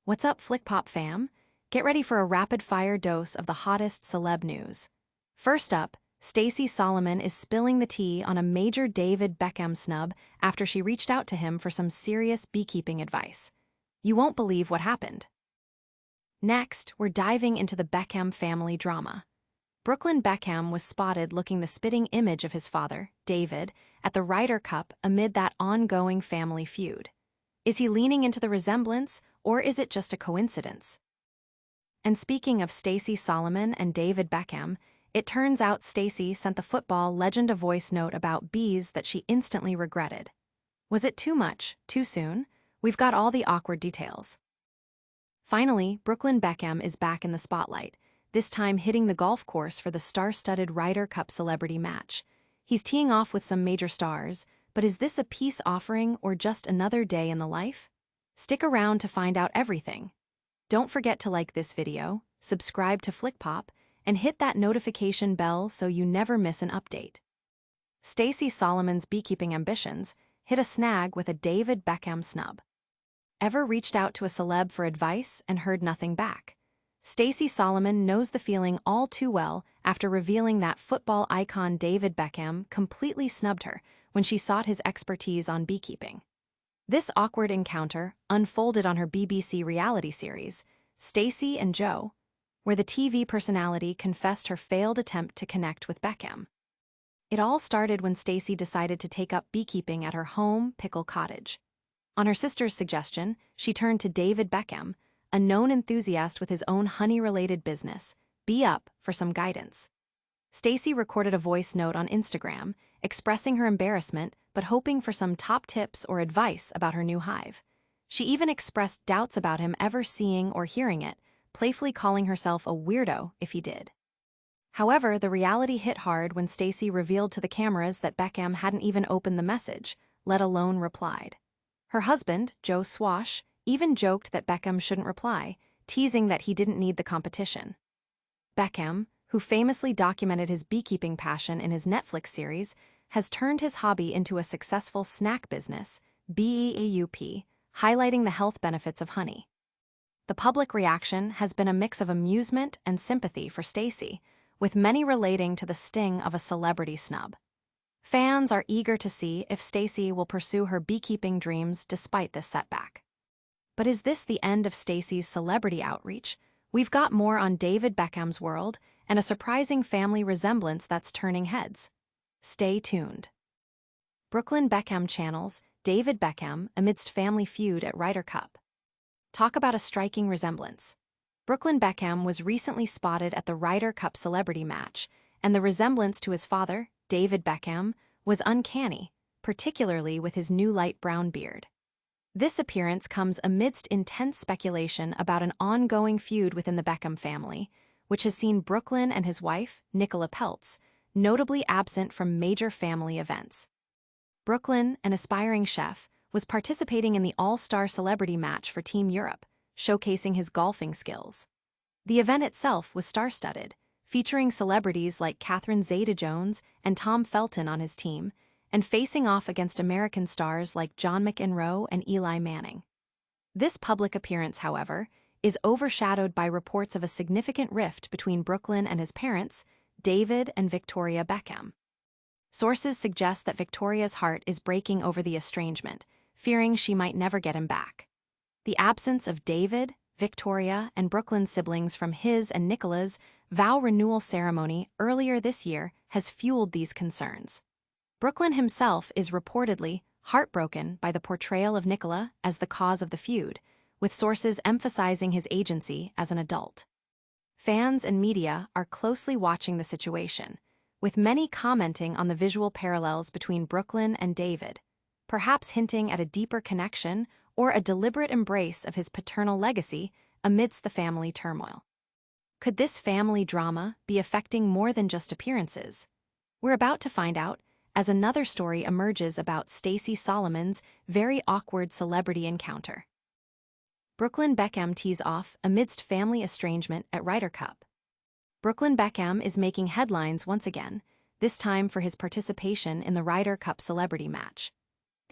What's up, FlickPop fam? Get ready for a rapid-fire dose of the hottest celeb news. First up, Stacey Solomon is spilling the tea on a major David Beckham snub after she reached out to him for some serious beekeeping advice. You won't believe what happened. Next, we're diving into the Beckham family drama. Brooklyn Beckham was spotted looking the spitting image of his father, David, at the Ryder Cup amid that ongoing family feud. Is he leaning into the resemblance, or is it just a coincidence? And speaking of Stacey Solomon and David Beckham, it turns out Stacey sent the football legend a voice note about bees that she instantly regretted. Was it too much, too soon? We've got all the awkward details. Finally, Brooklyn Beckham is back in the spotlight, this time hitting the golf course for the star-studded Ryder Cup celebrity match. He's teeing off with some major stars, but is this a peace offering or just another day in the life? Stick around to find out everything. Don't forget to like this video, subscribe to FlickPop, and hit that notification bell so you never miss an update. Stacy Solomon's beekeeping ambitions hit a snag with a David Beckham snub. Ever reached out to a celeb for advice and heard nothing back? Stacy Solomon knows the feeling all too well after revealing that football icon David Beckham completely snubbed her when she sought his expertise on beekeeping. This awkward encounter unfolded on her BBC reality series, Stacy and Joe, where the TV personality confessed her failed attempt to connect with Beckham. It all started when Stacy decided to take up beekeeping at her home, Pickle Cottage. On her sister's suggestion, she turned to David Beckham, a known enthusiast with his own honey-related business, Bee Up, for some guidance. Stacy recorded a voice note on Instagram, expressing her embarrassment but hoping for some top tips or advice about her new hive. She even expressed doubts about him ever seeing or hearing it, playfully calling herself a weirdo if he did. However, the reality hit hard when Stacy revealed to the cameras that Beckham hadn't even opened the message, let alone replied. Her husband, Joe Swash, even joked that Beckham shouldn't reply, teasing that he didn't need the competition. Beckham, who famously documented his beekeeping passion in his Netflix series, has turned his hobby into a successful snack business, Beekeeping, highlighting the health benefits of honey. The public reaction has been a mix of amusement and sympathy for Stacy, with many relating to the sting of a celebrity snub. Fans are eager to see if Stacy will pursue her beekeeping dreams despite this setback. But is this the end of Stacy's celebrity outreach? We've got more on David Beckham's world and a surprising family resemblance that's turning heads. Stay tuned. Brooklyn Beckham channels David Beckham amidst family feud at Ryder Cup. Talk about a striking resemblance. Brooklyn Beckham was recently spotted at the Ryder Cup celebrity match, and the resemblance to his father, David Beckham, was uncanny, particularly with his new light brown beard. This appearance comes amidst intense speculation about an ongoing feud within the Beckham family, which has seen Brooklyn and his wife, Nicola Peltz, notably absent from major family events. Brooklyn, an aspiring chef, was participating in the all-star celebrity match for Team Europe, showcasing his golfing skills. The event itself was star-studded, featuring celebrities like Catherine Zeta-Jones and Tom Felton on his team, and facing off against American stars like John McEnroe and Eli Manning. This public appearance, however, is overshadowed by reports of a significant rift between Brooklyn and his parents, David and Victoria Beckham. Sources suggest that Victoria's heart is breaking over the estrangement, fearing she might never get him back. The absence of David, Victoria, and Brooklyn's siblings from his and Nicola's vow renewal ceremony earlier this year has fueled these concerns. Brooklyn himself is reportedly heartbroken by the portrayal of Nicola as the cause of the feud, with sources emphasizing his agency as an adult. Fans and media are closely watching the situation, with many commenting on the visual parallels between Brooklyn and David, perhaps hinting at a deeper connection or a deliberate embrace of his paternal legacy amidst the family turmoil. Could this family drama be affecting more than just appearances? We're about to find out as another story emerges about Stacey Solomon's very awkward celebrity encounter. Brooklyn Beckham tees off amidst family estrangement at Ryder Cup. Brooklyn Beckham is making headlines once again, this time for his participation in the Ryder Cup celebrity match.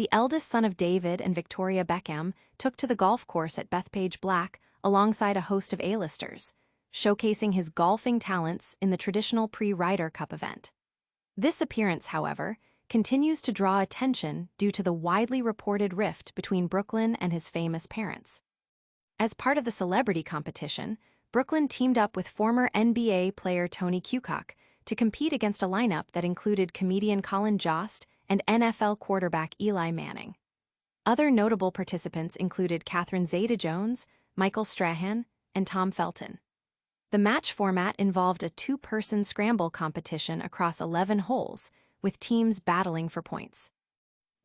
the eldest son of David and Victoria Beckham, took to the golf course at Bethpage Black alongside a host of A-listers, showcasing his golfing talents in the traditional pre-Ryder Cup event. This appearance, however, continues to draw attention due to the widely reported rift between Brooklyn and his famous parents. As part of the celebrity competition, Brooklyn teamed up with former NBA player Tony Kukoc to compete against a lineup that included comedian Colin Jost and NFL quarterback Eli Manning. Other notable participants included Catherine Zeta-Jones, Michael Strahan, and Tom Felton. The match format involved a two-person scramble competition across 11 holes, with teams battling for points.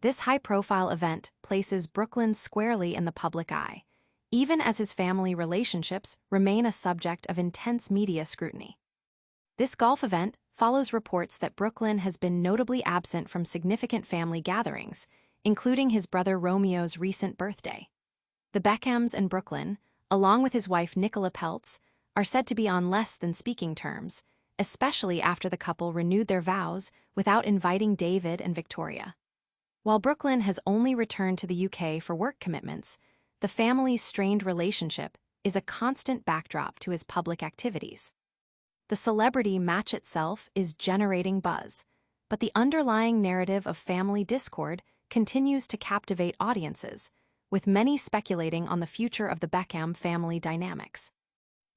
This high-profile event places Brooklyn squarely in the public eye, even as his family relationships remain a subject of intense media scrutiny. This golf event follows reports that Brooklyn has been notably absent from significant family gatherings, including his brother Romeo's recent birthday. The Beckhams and Brooklyn, along with his wife Nicola Peltz, are said to be on less than speaking terms, especially after the couple renewed their vows without inviting David and Victoria. While Brooklyn has only returned to the UK for work commitments, the family's strained relationship is a constant backdrop to his public activities. The celebrity match itself is generating buzz, but the underlying narrative of family discord continues to captivate audiences, with many speculating on the future of the Beckham family dynamics.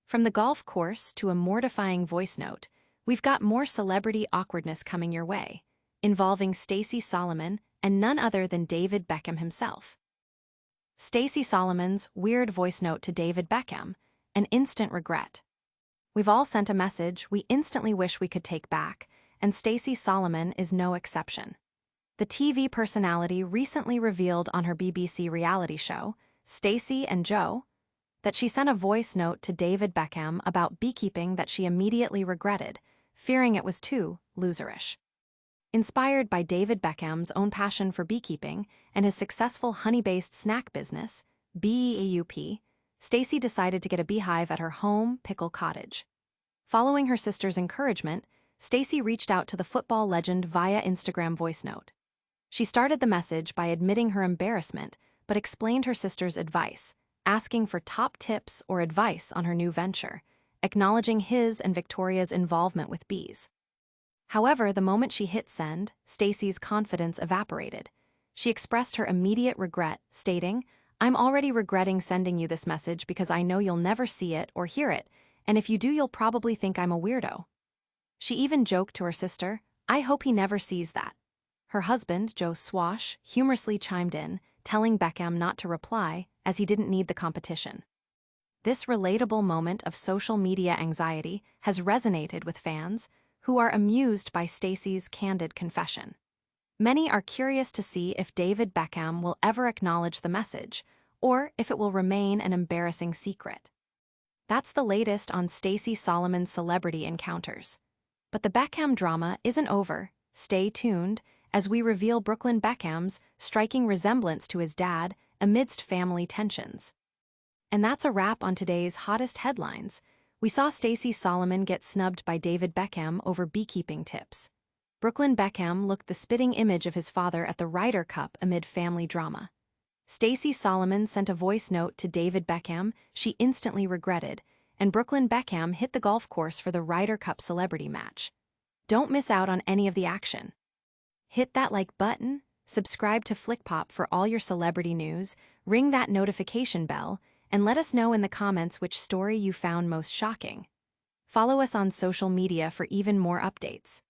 From the golf course to a mortifying voice note, we've got more celebrity awkwardness coming your way, involving Stacy Solomon and none other than David Beckham himself. Stacy Solomon's weird voice note to David Beckham, an instant regret. We've all sent a message we instantly wish we could take back, and Stacy Solomon is no exception. The TV personality recently revealed on her BBC reality show, Stacey and Joe, that she sent a voice note to David Beckham about beekeeping that she immediately regretted, fearing it was too loserish. Inspired by David Beckham's own passion for beekeeping and his successful honey-based snack business, Beekeeping, Stacy decided to get a beehive at her home, Pickle Cottage. Following her sister's encouragement, Stacy reached out to the football legend via Instagram voice note. She started the message by admitting her embarrassment, but explained her sister's advice, asking for top tips or advice on her new venture, acknowledging his and Victoria's involvement with bees. However, the moment she hit send, Stacy's confidence evaporated. She expressed her immediate regret, stating, "I'm already regretting sending you this message because I know you'll never see it or hear it, and if you do, you'll probably think I'm a weirdo." She even joked to her sister, "I hope he never sees that." Her husband, Joe Swash, humorously chimed in, telling Beckham not to reply as he didn't need the competition. This relatable moment of social media anxiety has resonated with fans, who are amused by Stacy's candid confession. Many are curious to see if David Beckham will ever acknowledge the message, or if it will remain an embarrassing secret. That's the latest on Stacy Solomon's celebrity encounters. But the Beckham drama isn't over. Stay tuned as we reveal Brooklyn Beckham's striking resemblance to his dad amidst family tensions. And that's a wrap on today's hottest headlines. We saw Stacy Solomon get snubbed by David Beckham over beekeeping tips. Brooklyn Beckham looked the spitting image of his father at the Ryder Cup amid family drama. Stacy Solomon sent a voice note to David Beckham she instantly regretted, and Brooklyn Beckham hit the golf course for the Ryder Cup celebrity match. Don't miss out on any of the action. Hit that like button, subscribe to FlickPop for all your celebrity news, ring that notification bell, and let us know in the comments which story you found most shocking. Follow us on social media for even more updates.